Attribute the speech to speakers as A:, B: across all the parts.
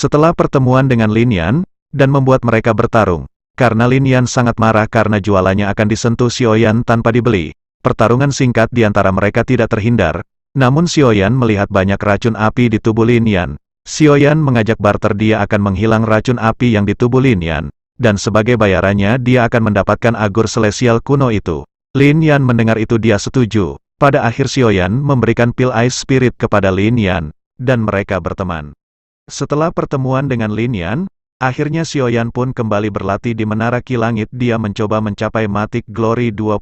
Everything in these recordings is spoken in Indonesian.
A: Setelah pertemuan dengan Lin Yan, dan membuat mereka bertarung, karena Lin Yan sangat marah karena jualannya akan disentuh Xiaoyan tanpa dibeli. Pertarungan singkat di antara mereka tidak terhindar, namun Xiaoyan melihat banyak racun api di tubuh Lin Yan. Xiaoyan mengajak barter dia akan menghilang racun api yang di tubuh Lin Yan, dan sebagai bayarannya dia akan mendapatkan agur selesial kuno itu. Lin Yan mendengar itu dia setuju. Pada akhir Xiaoyan memberikan pil Ice Spirit kepada Lin Yan, dan mereka berteman. Setelah pertemuan dengan Lin Yan, akhirnya Xiaoyan pun kembali berlatih di Menara Ki Langit. Dia mencoba mencapai Mythic Glory 20.000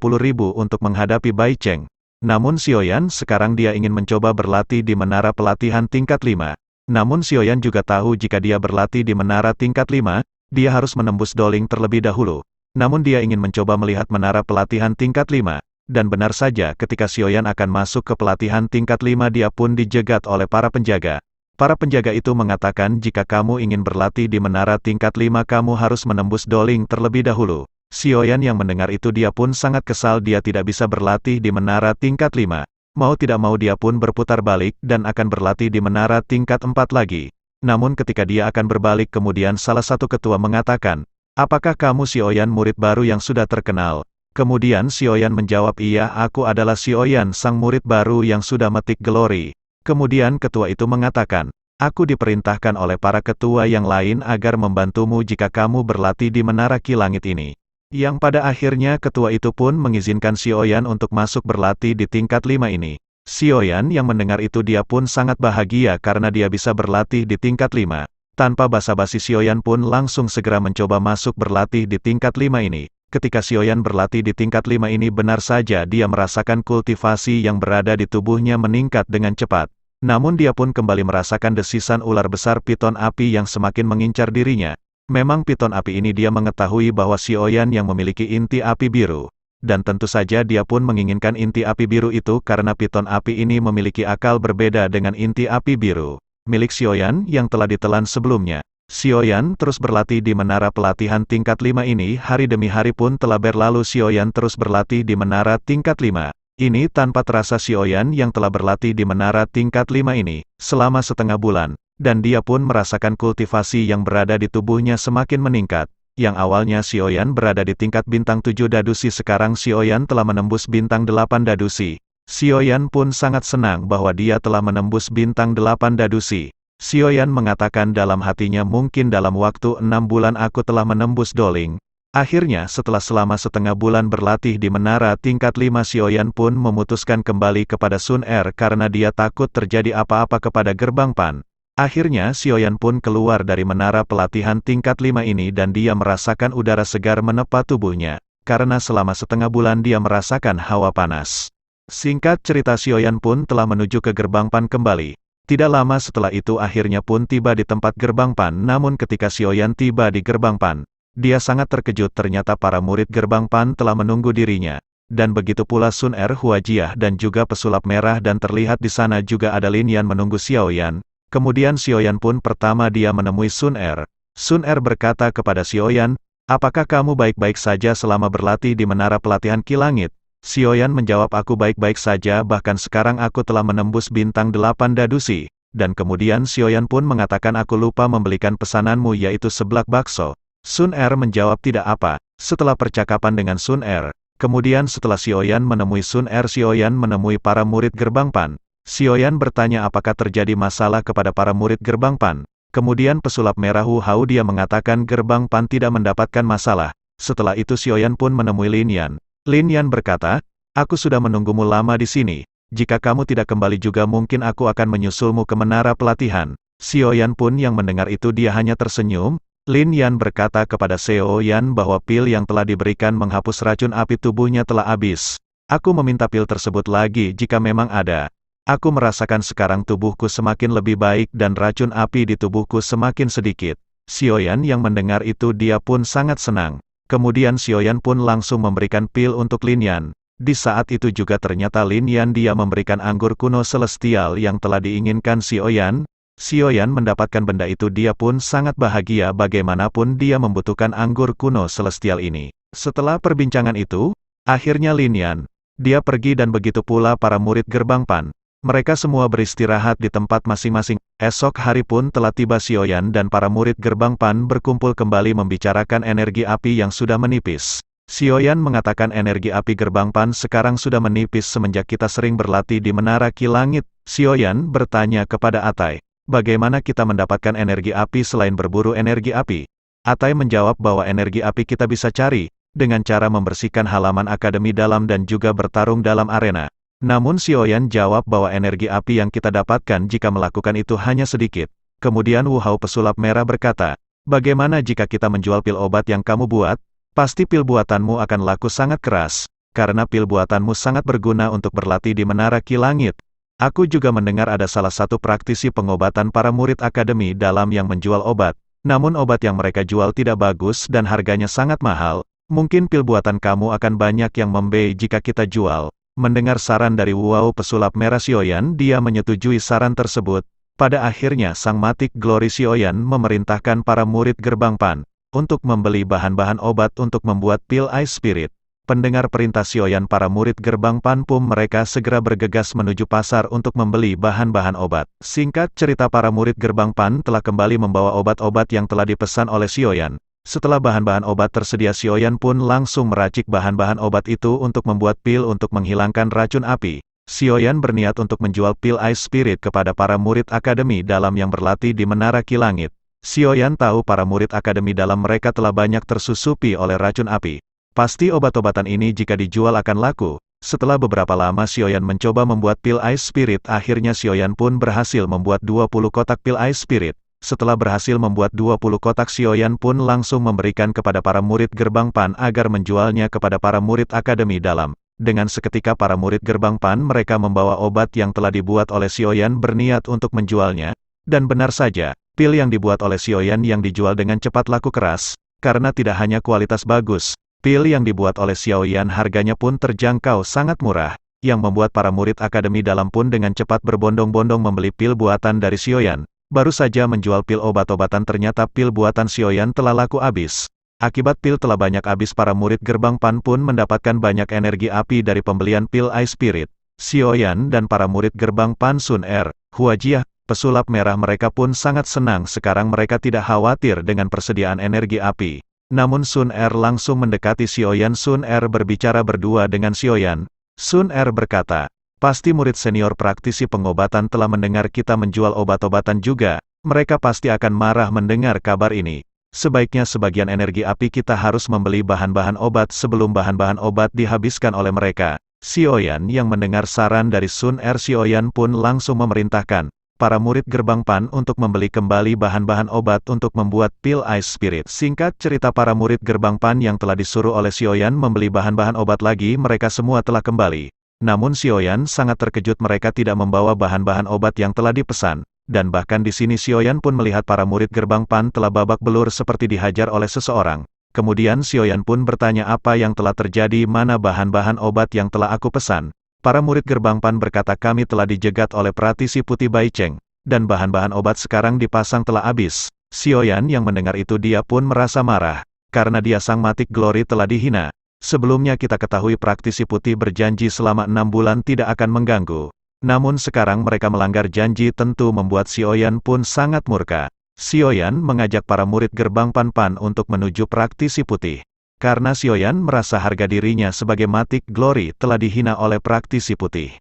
A: untuk menghadapi Bai Cheng. Namun Xiaoyan sekarang dia ingin mencoba berlatih di Menara Pelatihan tingkat 5. Namun Xiaoyan juga tahu jika dia berlatih di Menara tingkat 5, dia harus menembus Doling terlebih dahulu. Namun dia ingin mencoba melihat Menara Pelatihan tingkat 5. Dan benar saja ketika Xiaoyan akan masuk ke pelatihan tingkat 5 dia pun dijegat oleh para penjaga. Para penjaga itu mengatakan jika kamu ingin berlatih di menara tingkat 5 kamu harus menembus Doling terlebih dahulu. Xiaoyan yang mendengar itu dia pun sangat kesal dia tidak bisa berlatih di menara tingkat 5. Mau tidak mau dia pun berputar balik dan akan berlatih di menara tingkat 4 lagi. Namun ketika dia akan berbalik kemudian salah satu ketua mengatakan, "Apakah kamu Xiaoyan murid baru yang sudah terkenal?" Kemudian Xiaoyan menjawab, "Iya, aku adalah Xiaoyan sang murid baru yang sudah Mythic Glory." Kemudian ketua itu mengatakan, "Aku diperintahkan oleh para ketua yang lain agar membantumu jika kamu berlatih di Menara Ki Langit ini." Yang pada akhirnya ketua itu pun mengizinkan Xiaoyan untuk masuk berlatih di tingkat 5 ini. Xiaoyan yang mendengar itu dia pun sangat bahagia karena dia bisa berlatih di tingkat 5. Tanpa basa-basi Xiaoyan pun langsung segera mencoba masuk berlatih di tingkat 5 ini. Ketika Xiaoyan berlatih di tingkat 5 ini benar saja dia merasakan kultivasi yang berada di tubuhnya meningkat dengan cepat. Namun dia pun kembali merasakan desisan ular besar piton api yang semakin mengincar dirinya. Memang piton api ini dia mengetahui bahwa Xiaoyan yang memiliki inti api biru. Dan tentu saja dia pun menginginkan inti api biru itu karena piton api ini memiliki akal berbeda dengan inti api biru milik Xiaoyan yang telah ditelan sebelumnya. Xiaoyan terus berlatih di menara pelatihan tingkat 5 ini hari demi hari pun telah berlalu Xiaoyan terus berlatih di menara tingkat 5. Ini tanpa terasa Xiaoyan yang telah berlatih di menara tingkat 5 ini selama setengah bulan, dan dia pun merasakan kultivasi yang berada di tubuhnya semakin meningkat. Yang awalnya Xiaoyan berada di tingkat bintang 7 dadusi sekarang Xiaoyan telah menembus bintang 8 dadusi. Xiaoyan pun sangat senang bahwa dia telah menembus bintang 8 dadusi. Xiaoyan mengatakan dalam hatinya mungkin dalam waktu 6 bulan aku telah menembus Doling. Akhirnya setelah selama setengah bulan berlatih di menara tingkat 5 Xiaoyan pun memutuskan kembali kepada Sun Er karena dia takut terjadi apa-apa kepada Gerbang Pan. Akhirnya Xiaoyan pun keluar dari menara pelatihan tingkat 5 ini dan dia merasakan udara segar menepa tubuhnya. Karena selama setengah bulan dia merasakan hawa panas. Singkat cerita Xiaoyan pun telah menuju ke Gerbang Pan kembali. Tidak lama setelah itu akhirnya pun tiba di tempat Gerbang Pan namun ketika Xiaoyan tiba di Gerbang Pan, dia sangat terkejut ternyata para murid Gerbang Pan telah menunggu dirinya. Dan begitu pula Sun Er Huajiah dan juga pesulap merah dan terlihat di sana juga ada Lin Yan menunggu Xiaoyan. Kemudian Xiaoyan pun pertama dia menemui Sun Er. Sun Er berkata kepada Xiaoyan, "Apakah kamu baik-baik saja selama berlatih di menara pelatihan Ki Langit?" Xiaoyan menjawab aku baik-baik saja bahkan sekarang aku telah menembus bintang 8 dadusi. Dan kemudian Xiaoyan pun mengatakan aku lupa membelikan pesananmu yaitu seblak bakso. Sun Er menjawab tidak apa. Setelah percakapan dengan Sun Er, kemudian setelah Xiaoyan menemui Sun Er Xiaoyan menemui para murid Gerbang Pan. Xiaoyan bertanya apakah terjadi masalah kepada para murid Gerbang Pan. Kemudian pesulap merah Hu Hao dia mengatakan Gerbang Pan tidak mendapatkan masalah. Setelah itu Xiaoyan pun menemui Lin Yan. Lin Yan berkata, "Aku sudah menunggumu lama di sini. Jika kamu tidak kembali juga mungkin aku akan menyusulmu ke menara pelatihan." Xiaoyan pun yang mendengar itu dia hanya tersenyum. Lin Yan berkata kepada Xiaoyan bahwa pil yang telah diberikan menghapus racun api tubuhnya telah habis. "Aku meminta pil tersebut lagi jika memang ada. Aku merasakan sekarang tubuhku semakin lebih baik dan racun api di tubuhku semakin sedikit." Xiaoyan yang mendengar itu dia pun sangat senang. Kemudian Xiaoyan pun langsung memberikan pil untuk Lin Yan. Di saat itu juga ternyata Lin Yan dia memberikan anggur kuno celestial yang telah diinginkan Xiaoyan. Xiaoyan mendapatkan benda itu dia pun sangat bahagia bagaimanapun dia membutuhkan anggur kuno celestial ini. Setelah perbincangan itu, akhirnya Lin Yan, dia pergi dan begitu pula para murid Gerbang Pan. Mereka semua beristirahat di tempat masing-masing. Esok hari pun telah tiba. Xiaoyan dan para murid gerbang Pan berkumpul kembali membicarakan energi api yang sudah menipis. Xiaoyan mengatakan energi api gerbang Pan sekarang sudah menipis semenjak kita sering berlatih di Menara Ki Langit. Xiaoyan bertanya kepada Atai, bagaimana kita mendapatkan energi api selain berburu energi api? Atai menjawab bahwa energi api kita bisa cari, dengan cara membersihkan halaman akademi dalam dan juga bertarung dalam arena. Namun Xiaoyan jawab bahwa energi api yang kita dapatkan jika melakukan itu hanya sedikit. Kemudian Wu Hao pesulap merah berkata, bagaimana jika kita menjual pil obat yang kamu buat? Pasti pil buatanmu akan laku sangat keras, karena pil buatanmu sangat berguna untuk berlatih di Menara Ki Langit. Aku juga mendengar ada salah satu praktisi pengobatan para murid akademi dalam yang menjual obat. Namun obat yang mereka jual tidak bagus dan harganya sangat mahal. Mungkin pil buatan kamu akan banyak yang membeli jika kita jual. Mendengar saran dari Wu Hao pesulap merah Xiaoyan, dia menyetujui saran tersebut. Pada akhirnya Sang Matik Glory Xiaoyan memerintahkan para murid gerbang Pan untuk membeli bahan-bahan obat untuk membuat pil Ice Spirit. Pendengar perintah Xiaoyan, para murid gerbang Pan pun mereka segera bergegas menuju pasar untuk membeli bahan-bahan obat. Singkat cerita, para murid gerbang Pan telah kembali membawa obat-obat yang telah dipesan oleh Xiaoyan. Setelah bahan-bahan obat tersedia, Xiaoyan pun langsung meracik bahan-bahan obat itu untuk membuat pil untuk menghilangkan racun api. Xiaoyan berniat untuk menjual pil Ice Spirit kepada para murid akademi dalam yang berlatih di Menara Ki Langit. Xiaoyan tahu para murid akademi dalam mereka telah banyak tersusupi oleh racun api. Pasti obat-obatan ini jika dijual akan laku. Setelah beberapa lama Xiaoyan mencoba membuat pil Ice Spirit, akhirnya Xiaoyan pun berhasil membuat 20 kotak pil Ice Spirit. Setelah berhasil membuat 20 kotak, Xiaoyan pun langsung memberikan kepada para murid gerbang Pan agar menjualnya kepada para murid akademi dalam. Dengan seketika para murid gerbang Pan mereka membawa obat yang telah dibuat oleh Xiaoyan berniat untuk menjualnya. Dan benar saja, pil yang dibuat oleh Xiaoyan yang dijual dengan cepat laku keras, karena tidak hanya kualitas bagus, pil yang dibuat oleh Xiaoyan harganya pun terjangkau sangat murah, yang membuat para murid akademi dalam pun dengan cepat berbondong-bondong membeli pil buatan dari Xiaoyan. Baru saja menjual pil obat-obatan, ternyata pil buatan Xiaoyan telah laku habis. Akibat pil telah banyak habis, para murid gerbang Pan pun mendapatkan banyak energi api dari pembelian pil Ice Spirit. Xiaoyan dan para murid gerbang Pan Sun Er, Huajia, pesulap merah mereka pun sangat senang. Sekarang mereka tidak khawatir dengan persediaan energi api. Namun Sun Er langsung mendekati Xiaoyan. Sun Er berbicara berdua dengan Xiaoyan. Sun Er berkata, pasti murid senior praktisi pengobatan telah mendengar kita menjual obat-obatan juga. Mereka pasti akan marah mendengar kabar ini. Sebaiknya sebagian energi api kita harus membeli bahan-bahan obat sebelum bahan-bahan obat dihabiskan oleh mereka. Xiaoyan yang mendengar saran dari Sun Er, Xiaoyan pun langsung memerintahkan para murid gerbang Pan untuk membeli kembali bahan-bahan obat untuk membuat pil Ice Spirit. Singkat cerita, para murid gerbang Pan yang telah disuruh oleh Xiaoyan membeli bahan-bahan obat lagi, mereka semua telah kembali. Namun Xiaoyan sangat terkejut mereka tidak membawa bahan-bahan obat yang telah dipesan. Dan bahkan di sini Xiaoyan pun melihat para murid gerbang Pan telah babak belur seperti dihajar oleh seseorang. Kemudian Xiaoyan pun bertanya apa yang telah terjadi, mana bahan-bahan obat yang telah aku pesan. Para murid gerbang Pan berkata, kami telah dijegat oleh praktisi putih Bai Cheng, dan bahan-bahan obat sekarang dipasang telah habis. Xiaoyan yang mendengar itu dia pun merasa marah, karena dia Sang Matik Glory telah dihina. Sebelumnya kita ketahui praktisi putih berjanji selama 6 bulan tidak akan mengganggu. Namun sekarang mereka melanggar janji, tentu membuat Xiaoyan pun sangat murka. Xiaoyan mengajak para murid gerbang Pan untuk menuju praktisi putih. Karena Xiaoyan merasa harga dirinya sebagai Matik Glory telah dihina oleh praktisi putih.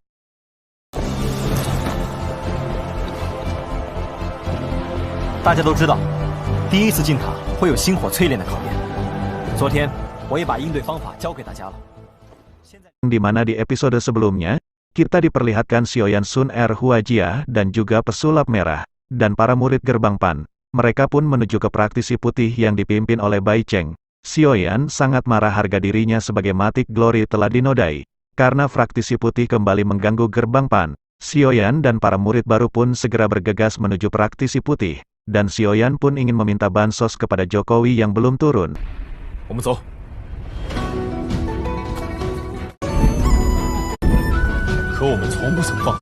B: 大家都知道，第一次进塔会有星火淬炼的考验。昨天我也把应对方法教给大家了。
A: Di mana di episode sebelumnya, kita diperlihatkan Xiaoyan, Sun Er, Huajia, dan juga pesulap merah, dan para murid gerbang Pan. Mereka pun menuju ke praktisi putih yang dipimpin oleh Bai Cheng. Xiaoyan sangat marah harga dirinya sebagai Matik Glory telah dinodai. Karena praktisi putih kembali mengganggu gerbang Pan, Xiaoyan dan para murid baru pun segera bergegas menuju praktisi putih. Dan Xiaoyan pun ingin meminta bansos kepada Jokowi yang belum turun.
B: 我们走。可我们从不曾放。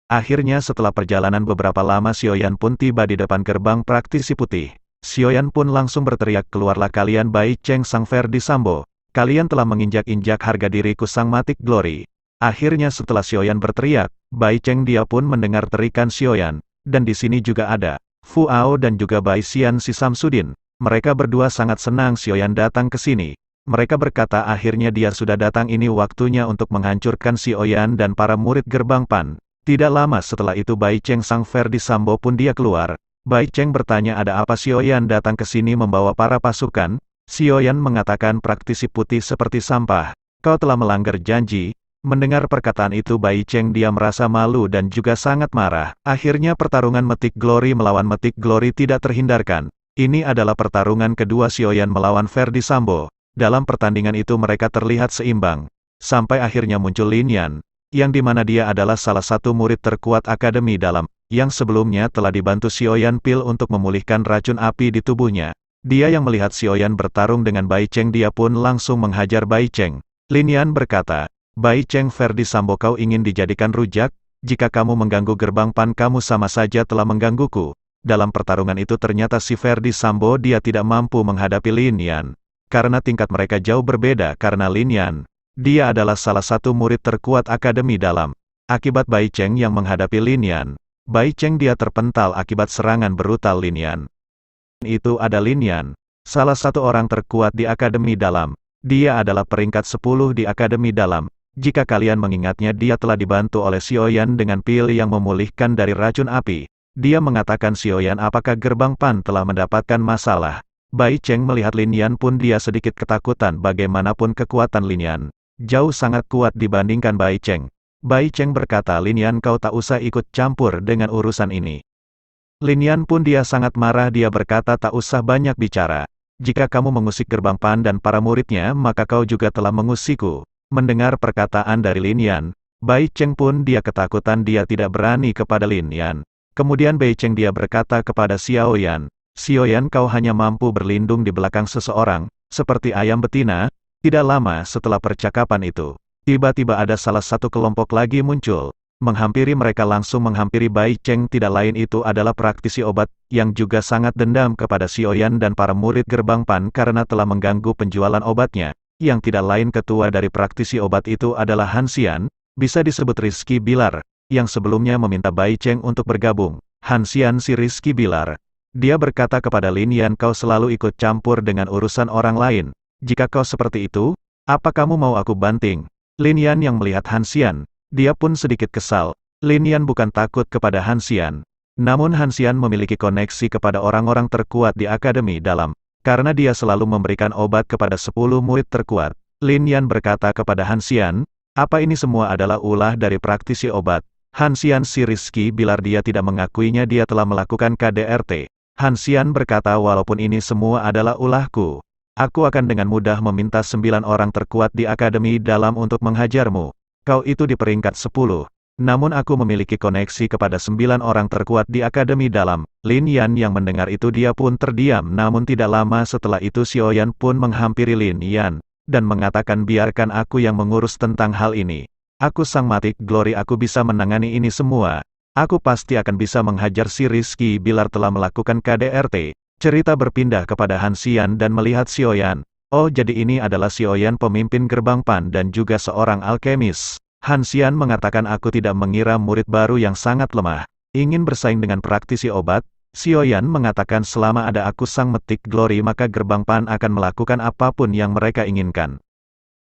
A: Akhirnya setelah perjalanan beberapa lama Xiaoyan pun tiba di depan gerbang praktisi putih. Xiaoyan pun langsung berteriak, keluarlah kalian Bai Cheng Sang Verdi Sambo. Kalian telah menginjak-injak harga diriku Sang Matic Glory. Akhirnya setelah Xiaoyan berteriak, Bai Cheng dia pun mendengar terikan Xiaoyan, dan di sini juga ada Fu Ao dan juga Bai Xian si Samsudin. Mereka berdua sangat senang Xiaoyan datang ke sini. Mereka berkata akhirnya dia sudah datang, ini waktunya untuk menghancurkan Xiaoyan dan para murid Gerbang Pan. Tidak lama setelah itu Bai Cheng Sang Ferdi Sambo pun dia keluar. Bai Cheng bertanya ada apa Xiaoyan datang ke sini membawa para pasukan. Xiaoyan mengatakan praktisi putih seperti sampah. Kau telah melanggar janji. Mendengar perkataan itu Bai Cheng dia merasa malu dan juga sangat marah. Akhirnya pertarungan Matic Glory melawan Matic Glory tidak terhindarkan. Ini adalah pertarungan kedua Xiaoyan melawan Ferdi Sambo. Dalam pertandingan itu mereka terlihat seimbang. Sampai akhirnya muncul Lin Yan, yang dimana dia adalah salah satu murid terkuat Akademi Dalam, yang sebelumnya telah dibantu Xiaoyan Pil untuk memulihkan racun api di tubuhnya. Dia yang melihat Xiaoyan bertarung dengan Bai Cheng dia pun langsung menghajar Bai Cheng. Lin Yan berkata, Bai Cheng Ferdi Sambo kau ingin dijadikan rujak? Jika kamu mengganggu Gerbang Pan kamu sama saja telah menggangguku. Dalam pertarungan itu ternyata si Ferdi Sambo dia tidak mampu menghadapi Lin Yan. Karena tingkat mereka jauh berbeda karena Lin Yan, dia adalah salah satu murid terkuat Akademi Dalam. Akibat Bai Cheng yang menghadapi Lin Yan, Bai Cheng dia terpental akibat serangan brutal Lin Yan. Itu ada Lin Yan, salah satu orang terkuat di Akademi Dalam. Dia adalah peringkat 10 di Akademi Dalam. Jika kalian mengingatnya dia telah dibantu oleh Xiaoyan dengan pil yang memulihkan dari racun api. Dia mengatakan Xiaoyan apakah Gerbang Pan telah mendapatkan masalah. Bai Cheng melihat Lin Yan pun dia sedikit ketakutan bagaimanapun kekuatan Lin Yan. Jauh sangat kuat dibandingkan Bai Cheng. Bai Cheng berkata Lin Yan kau tak usah ikut campur dengan urusan ini. Lin Yan pun dia sangat marah dia berkata tak usah banyak bicara. Jika kamu mengusik Gerbang Pan dan para muridnya maka kau juga telah mengusikku. Mendengar perkataan dari Lin Yan, Bai Cheng pun dia ketakutan dia tidak berani kepada Lin Yan. Kemudian Bai Cheng dia berkata kepada Xiaoyan, Xiaoyan kau hanya mampu berlindung di belakang seseorang, seperti ayam betina. Tidak lama setelah percakapan itu, tiba-tiba ada salah satu kelompok lagi muncul. Menghampiri mereka langsung menghampiri Bai Cheng tidak lain itu adalah praktisi obat, yang juga sangat dendam kepada Xiaoyan dan para murid Gerbang Pan karena telah mengganggu penjualan obatnya. Yang tidak lain ketua dari praktisi obat itu adalah Han Xian, bisa disebut Rizky Bilar, yang sebelumnya meminta Bai Cheng untuk bergabung. Han Xian si Rizky Bilar. Dia berkata kepada Lin Yan kau selalu ikut campur dengan urusan orang lain. Jika kau seperti itu, apa kamu mau aku banting? Lin Yan yang melihat Han Xian, dia pun sedikit kesal. Lin Yan bukan takut kepada Han Xian. Namun Han Xian memiliki koneksi kepada orang-orang terkuat di Akademi Dalam. Karena dia selalu memberikan obat kepada 10 murid terkuat. Lin Yan berkata kepada Han Xian, apa ini semua adalah ulah dari praktisi obat? Han Xian si Rizky Bilar dia tidak mengakuinya dia telah melakukan KDRT. Han Xian berkata walaupun ini semua adalah ulahku, aku akan dengan mudah meminta 9 orang terkuat di Akademi Dalam untuk menghajarmu. Kau itu di peringkat 10. Namun aku memiliki koneksi kepada 9 orang terkuat di Akademi Dalam. Lin Yan yang mendengar itu dia pun terdiam namun tidak lama setelah itu Xiaoyan pun menghampiri Lin Yan, dan mengatakan biarkan aku yang mengurus tentang hal ini. Aku Sang Matic Glory aku bisa menangani ini semua. Aku pasti akan bisa menghajar si Rizky Bilar telah melakukan KDRT. Cerita berpindah kepada Han Xian dan melihat Xiaoyan. Oh jadi ini adalah Xiaoyan pemimpin Gerbang Pan dan juga seorang alkemis. Han Xian mengatakan aku tidak mengira murid baru yang sangat lemah ingin bersaing dengan praktisi obat. Xiaoyan mengatakan selama ada aku Sang Matic Glory maka Gerbang Pan akan melakukan apapun yang mereka inginkan.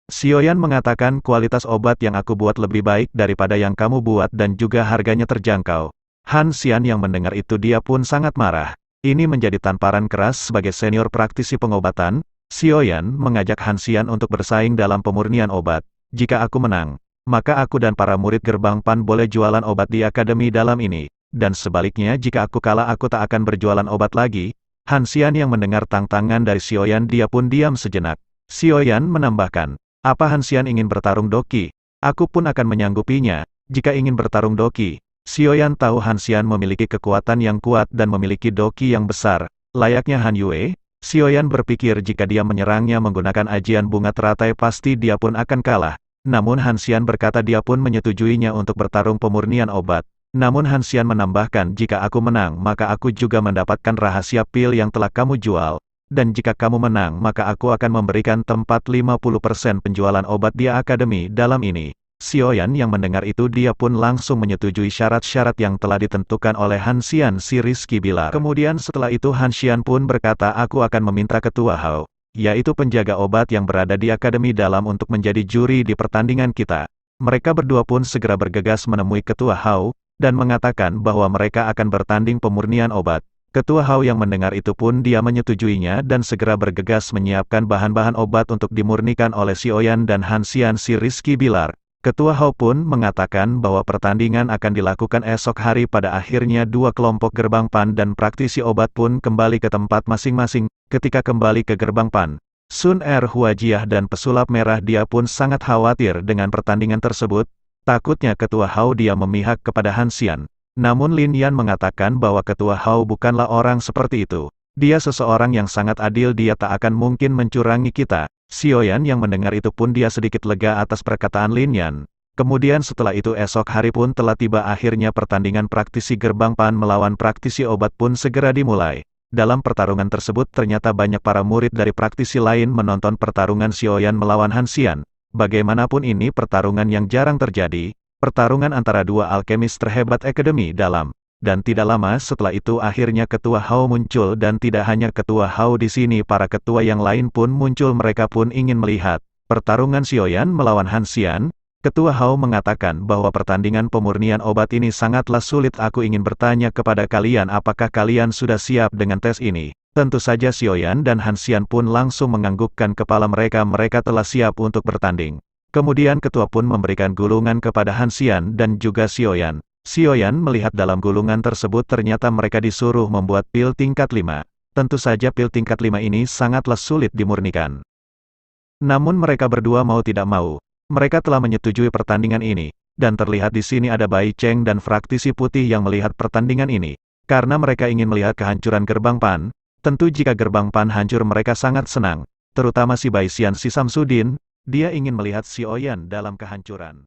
A: Xiaoyan mengatakan kualitas obat yang aku buat lebih baik daripada yang kamu buat dan juga harganya terjangkau. Han Xian yang mendengar itu dia pun sangat marah. Ini menjadi tamparan keras sebagai senior praktisi pengobatan. Xiaoyan mengajak Han Xian untuk bersaing dalam pemurnian obat. Jika aku menang, maka aku dan para murid Gerbang Pan boleh jualan obat di Akademi Dalam ini. Dan sebaliknya jika aku kalah aku tak akan berjualan obat lagi. Han Xian yang mendengar tantangan dari Xiaoyan dia pun diam sejenak. Xiaoyan menambahkan, apa Han Xian ingin bertarung doki? Aku pun akan menyanggupinya. Jika ingin bertarung doki, Xiaoyan tahu Han Xian memiliki kekuatan yang kuat dan memiliki doki yang besar. Layaknya Han Yue, Xiaoyan berpikir jika dia menyerangnya menggunakan ajian bunga teratai pasti dia pun akan kalah. Namun Han Xian berkata dia pun menyetujuinya untuk bertarung pemurnian obat. Namun Han Xian menambahkan jika aku menang maka aku juga mendapatkan rahasia pil yang telah kamu jual. dan jika kamu menang maka aku akan memberikan tempat 50% penjualan obat di akademi dalam ini. Xiaoyan yang mendengar itu dia pun langsung menyetujui syarat-syarat yang telah ditentukan oleh Han Xian si Rizky Bilar. Kemudian setelah itu Han Xian pun berkata aku akan meminta ketua Hao, yaitu penjaga obat yang berada di akademi dalam untuk menjadi juri di pertandingan kita. Mereka berdua pun segera bergegas menemui ketua Hao, dan mengatakan bahwa mereka akan bertanding pemurnian obat. Ketua Hao yang mendengar itu pun dia menyetujuinya dan segera bergegas menyiapkan bahan-bahan obat untuk dimurnikan oleh Xiaoyan dan Han Xian si Rizky Bilar. Ketua Hao pun mengatakan bahwa pertandingan akan dilakukan esok hari. Pada akhirnya dua kelompok gerbang PAN dan praktisi obat pun kembali ke tempat masing-masing. Ketika kembali ke gerbang PAN, Sun Er Huajiah dan pesulap merah dia pun sangat khawatir dengan pertandingan tersebut. Takutnya ketua Hao dia memihak kepada Han Xian. Namun Lin Yan mengatakan bahwa ketua Hao bukanlah orang seperti itu. Dia seseorang yang sangat adil, dia tak akan mungkin mencurangi kita. Xiaoyan yang mendengar itu pun dia sedikit lega atas perkataan Lin Yan. Kemudian setelah itu esok hari pun telah tiba, akhirnya pertandingan praktisi gerbang PAN melawan praktisi obat pun segera dimulai. Dalam pertarungan tersebut ternyata banyak para murid dari praktisi lain menonton pertarungan Xiaoyan melawan Han Xian. Bagaimanapun ini pertarungan yang jarang terjadi, pertarungan antara dua alkemis terhebat akademi dalam. Dan tidak lama setelah itu akhirnya ketua Hao muncul, dan tidak hanya ketua Hao di sini, para ketua yang lain pun muncul, mereka pun ingin melihat pertarungan Xiaoyan melawan Han Xian. Ketua Hao mengatakan bahwa pertandingan pemurnian obat ini sangatlah sulit. Aku ingin bertanya kepada kalian, apakah kalian sudah siap dengan tes ini? Tentu saja Xiaoyan dan Han Xian pun langsung menganggukkan kepala mereka, mereka telah siap untuk bertanding. Kemudian ketua pun memberikan gulungan kepada Han Xian dan juga Xiaoyan. Xiaoyan melihat dalam gulungan tersebut ternyata mereka disuruh membuat pil tingkat 5. Tentu saja pil tingkat 5 ini sangatlah sulit dimurnikan. Namun mereka berdua mau tidak mau, mereka telah menyetujui pertandingan ini. Dan terlihat di sini ada Bai Cheng dan praktisi putih yang melihat pertandingan ini. Karena mereka ingin melihat kehancuran gerbang PAN. Tentu jika gerbang PAN hancur mereka sangat senang. Terutama si Bai Xian si Samsudin, dia ingin melihat Xiaoyan dalam kehancuran.